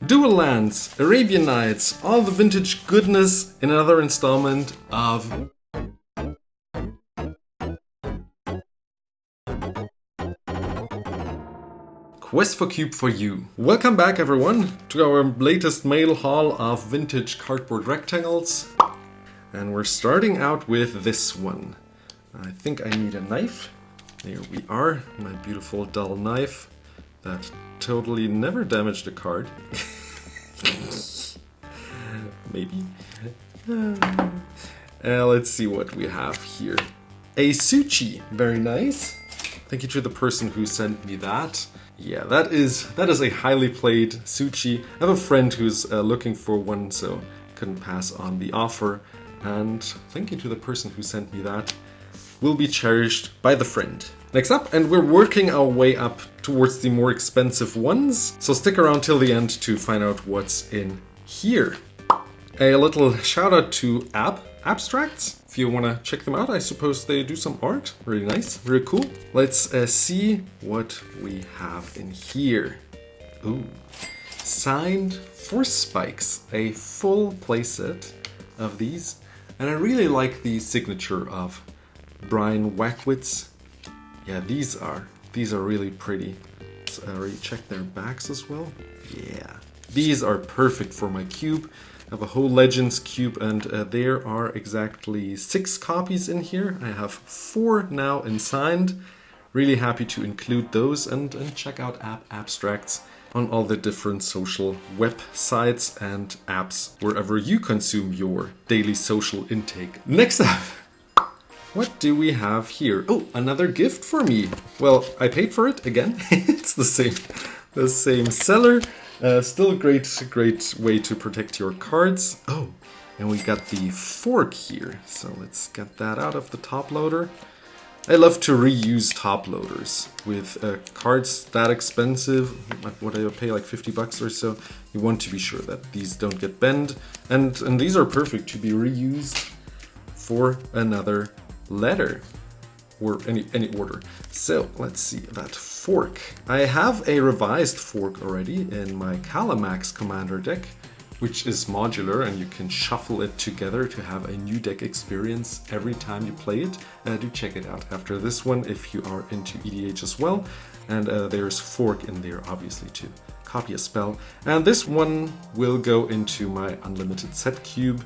Dual Lands, Arabian Nights, all the vintage goodness in another installment of Quest for Cube for You. Welcome back everyone to our latest mail haul of vintage cardboard rectangles. And we're starting out with this one. I think I need a knife. There we are, my beautiful dull knife that totally never damaged a card. Maybe. Let's see what we have here. A sushi, very nice. Thank you to the person who sent me that. Yeah, that is a highly played sushi. I have a friend who's looking for one, so couldn't pass on the offer. And thank you to the person who sent me that. Will be cherished by the friend. Next up, and we're working our way up towards the more expensive ones. So stick around till the end to find out what's in here. A little shout out to Abstracts. If you want to check them out, I suppose they do some art. Really nice, very cool. Let's see what we have in here. Ooh, signed Force Spikes, a full playset of these. And I really like the signature of Brian Wackwitz. Yeah, these are really pretty. So I already checked their backs as well. Yeah, these are perfect for my cube. I have a whole Legends cube and there are exactly 6 copies in here. I have 4 now in signed. Really happy to include those and check out Abstracts on all the different social websites and apps wherever you consume your daily social intake. Next up, what do we have here? Oh, another gift for me. Well, I paid for it again. It's the same seller. Still a great way to protect your cards. Oh, and we got the fork here. So let's get that out of the top loader. I love to reuse top loaders with cards that expensive. What I pay like 50 bucks or so. You want to be sure that these don't get bent, and these are perfect to be reused for another letter or any order. So let's see that fork. I have a revised fork already in my Calamax Commander deck, which is modular and you can shuffle it together to have a new deck experience every time you play it. Do check it out after this one if you are into EDH as well. And there's fork in there obviously to copy a spell. And this one will go into my unlimited set cube.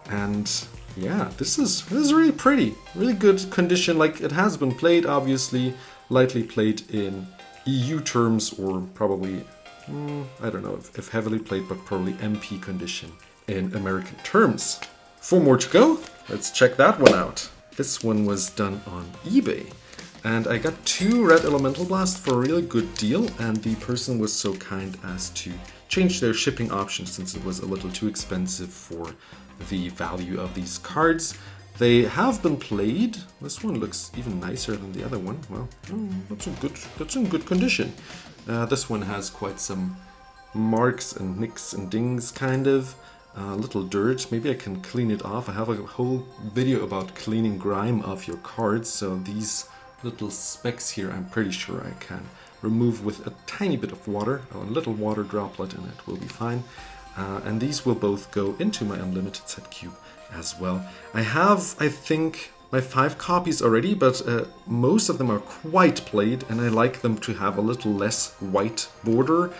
And yeah, this is really pretty, really good condition. Like, it has been played, obviously, lightly played in EU terms, or probably, I don't know if heavily played, but probably MP condition in American terms. 4 more to go. Let's check that one out. This one was done on eBay. And I got 2 Red Elemental Blast for a really good deal, and the person was so kind as to change their shipping option since it was a little too expensive for the value of these cards. They have been played. This one looks even nicer than the other one. Well, that's in good condition. This one has quite some marks and nicks and dings, kind of. Little dirt. Maybe I can clean it off. I have a whole video about cleaning grime off your cards, so these little specks here I'm pretty sure I can remove with a tiny bit of water. A little water droplet and it will be fine. And these will both go into my unlimited set cube as well. I have, I think, my 5 copies already, but most of them are quite played, and I like them to have a little less white border,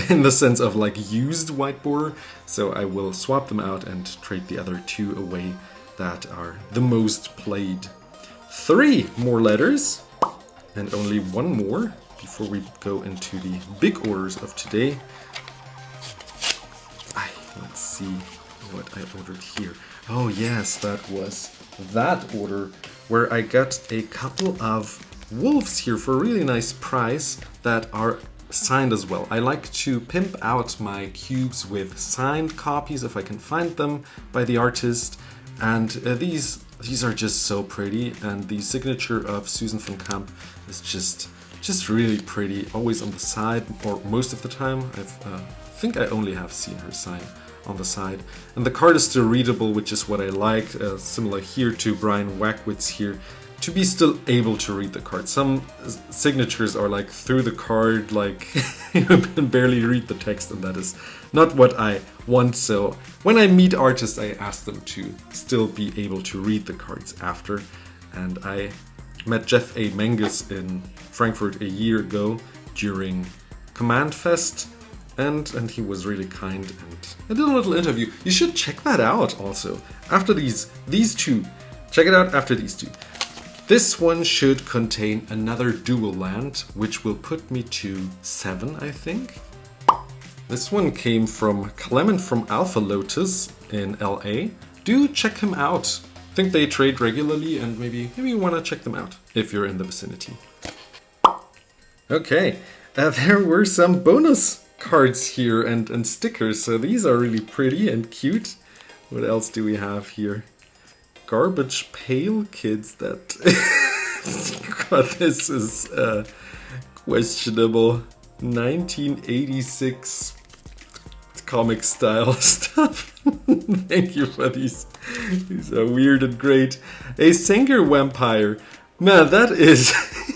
in the sense of like used white border. So I will swap them out and trade the other 2 away that are the most played. 3 more letters, and only 1 more before we go into the big orders of today. Let's see what I ordered here. Oh yes, that was that order where I got a couple of wolves here for a really nice price that are signed as well. I like to pimp out my cubes with signed copies if I can find them by the artist. And these are just so pretty, and the signature of Susan van Kamp is just really pretty, always on the side, or most of the time. I think I only have seen her sign on the side. And the card is still readable, which is what I like. Similar here to Brian Wackwitz here. to be still able to read the card. Some signatures are like through the card, like you can barely read the text, and that is not what I want. So when I meet artists, I ask them to still be able to read the cards after. And I met Jeff A. Menges in Frankfurt a year ago during Command Fest, and he was really kind, and I did a little interview. You should check that out also. After these two, check it out after these two. This one should contain another dual land, which will put me to 7, I think. This one came from Clement from Alpha Lotus in LA. Do check him out. I think they trade regularly, and maybe you want to check them out if you're in the vicinity. Okay, there were some bonus cards here and stickers, so these are really pretty and cute. What else do we have here? Garbage Pail Kids, that... God, this is questionable 1986 comic style stuff. Thank you for these. These are weird and great. A Sanger Vampire. Man, that is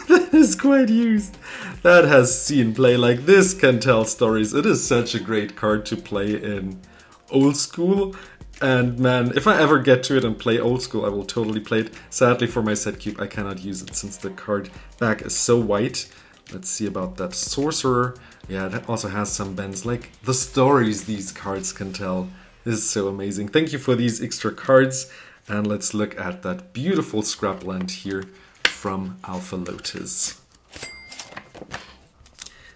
that is quite used. That has seen play. Like, this can tell stories. It is such a great card to play in Old School. And man, if I ever get to it and play Old School, I will totally play it. Sadly for my set cube, I cannot use it since the card back is so white. Let's see about that Sorcerer. Yeah, it also has some bends. Like, the stories these cards can tell is so amazing. Thank you for these extra cards. And let's look at that beautiful Scrubland here from Alpha Lotus.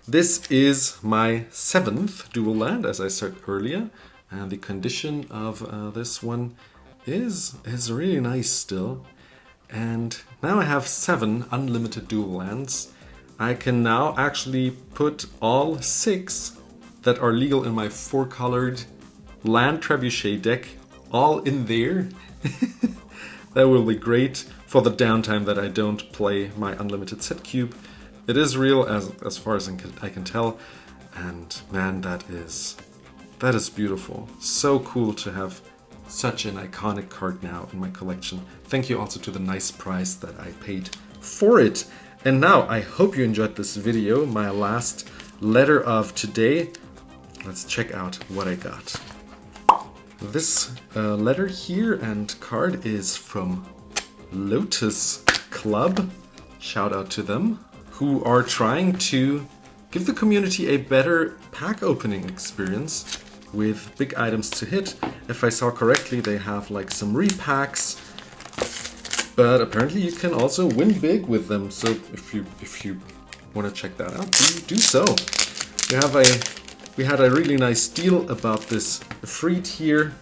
This is my 7th dual land, as I said earlier. And the condition of this one is really nice still. And now I have 7 unlimited dual lands. I can now actually put all 6 that are legal in my 4-colored land trebuchet deck all in there. That will be great for the downtime that I don't play my unlimited set cube. It is real as far as I can tell. And man, that is beautiful. So cool to have such an iconic card now in my collection. Thank you also to the nice price that I paid for it. And now I hope you enjoyed this video, my last letter of today. Let's check out what I got. This letter here and card is from Lotus Club. Shout out to them, who are trying to give the community a better pack opening experience with big items to hit. If I saw correctly, they have like some repacks, but apparently you can also win big with them. So if you want to check that out, do so. We had a really nice deal about this Efreet here,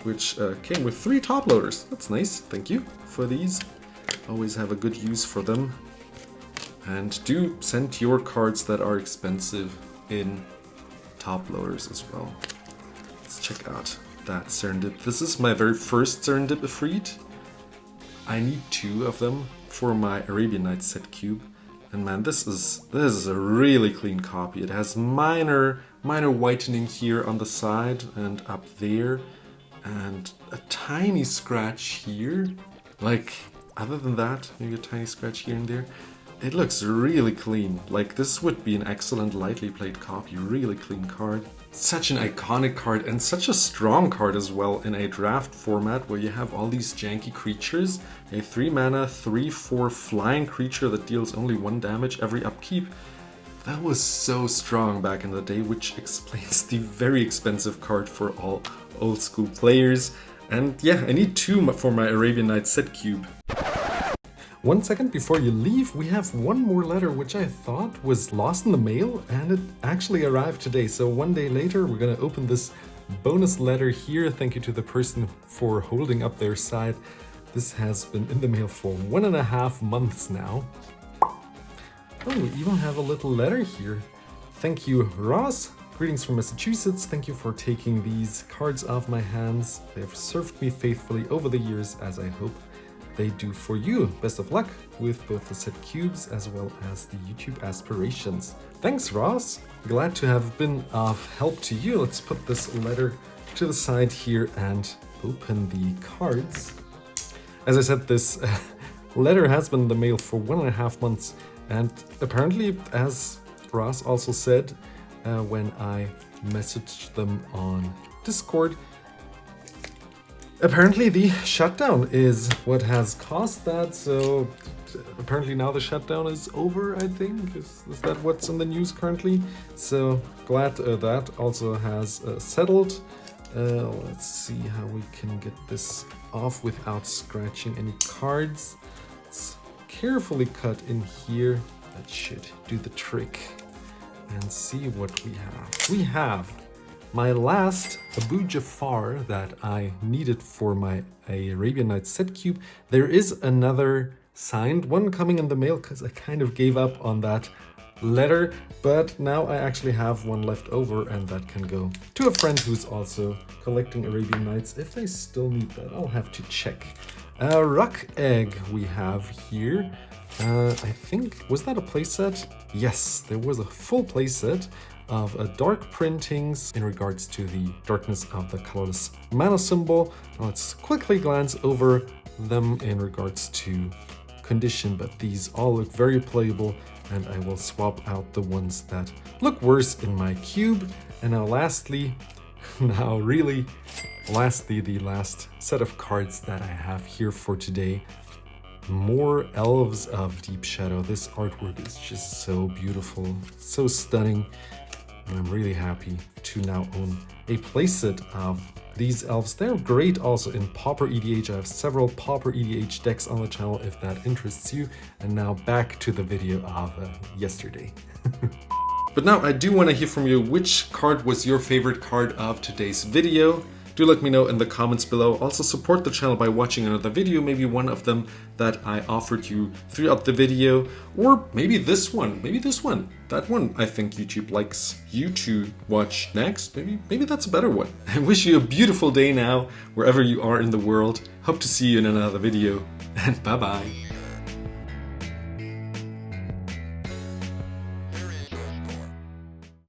which came with 3 top loaders. That's nice. Thank you for these. Always have a good use for them. And do send your cards that are expensive in top loaders as well. Let's check out that Serendib. This is my very first Serendib Efreet. I need 2 of them for my Arabian Nights set cube. And man, this is a really clean copy. It has minor whitening here on the side and up there, and a tiny scratch here. Like, other than that, maybe a tiny scratch here and there. It looks really clean. Like, this would be an excellent lightly played copy. Really clean card. Such an iconic card, and such a strong card as well in a draft format where you have all these janky creatures. A 3-mana, 3/4 flying creature that deals only 1 damage every upkeep. That was so strong back in the day, which explains the very expensive card for all Old School players. And yeah, I need 2 for my Arabian Nights set cube. 1 second before you leave, we have one more letter which I thought was lost in the mail, and it actually arrived today. So 1 day later, we're gonna open this bonus letter here. Thank you to the person for holding up their side. This has been in the mail for 1.5 months now. Oh, we even have a little letter here. Thank you, Ross. Greetings from Massachusetts. Thank you for taking these cards off my hands. They have served me faithfully over the years, as I hope they do for you. Best of luck with both the set cubes as well as the YouTube aspirations. Thanks, Ross. Glad to have been of help to you. Let's put this letter to the side here and open the cards. As I said, this letter has been in the mail for 1.5 months, and apparently, as Ross also said when I messaged them on Discord, apparently the shutdown is what has caused that. So apparently now the shutdown is over, I think. Is that what's in the news currently? So glad that also has settled. Let's see how we can get this off without scratching any cards. Let's carefully cut in here. That should do the trick. And see what we have. We have my last Abu Jafar that I needed for my Arabian Nights set cube. There is another signed one coming in the mail because I kind of gave up on that letter, but now I actually have one left over, and that can go to a friend who's also collecting Arabian Nights. If they still need that, I'll have to check. Rock Egg we have here. I think, was that a playset? Yes, there was a full playset of dark printings in regards to the darkness of the colorless mana symbol. Let's quickly glance over them in regards to condition, but these all look very playable, and I will swap out the ones that look worse in my cube. And now lastly, the last set of cards that I have here for today. More Elves of Deep Shadow. This artwork is just so beautiful, so stunning, and I'm really happy to now own a playset of these elves. They're great also in Pauper EDH. I have several Pauper EDH decks on the channel if that interests you. And now back to the video of yesterday. But now I do want to hear from you, which card was your favorite card of today's video? Do let me know in the comments below. Also support the channel by watching another video, maybe one of them that I offered you throughout the video, or maybe this one, that one I think YouTube likes you to watch next. Maybe that's a better one. I wish you a beautiful day now, wherever you are in the world. Hope to see you in another video, and bye bye.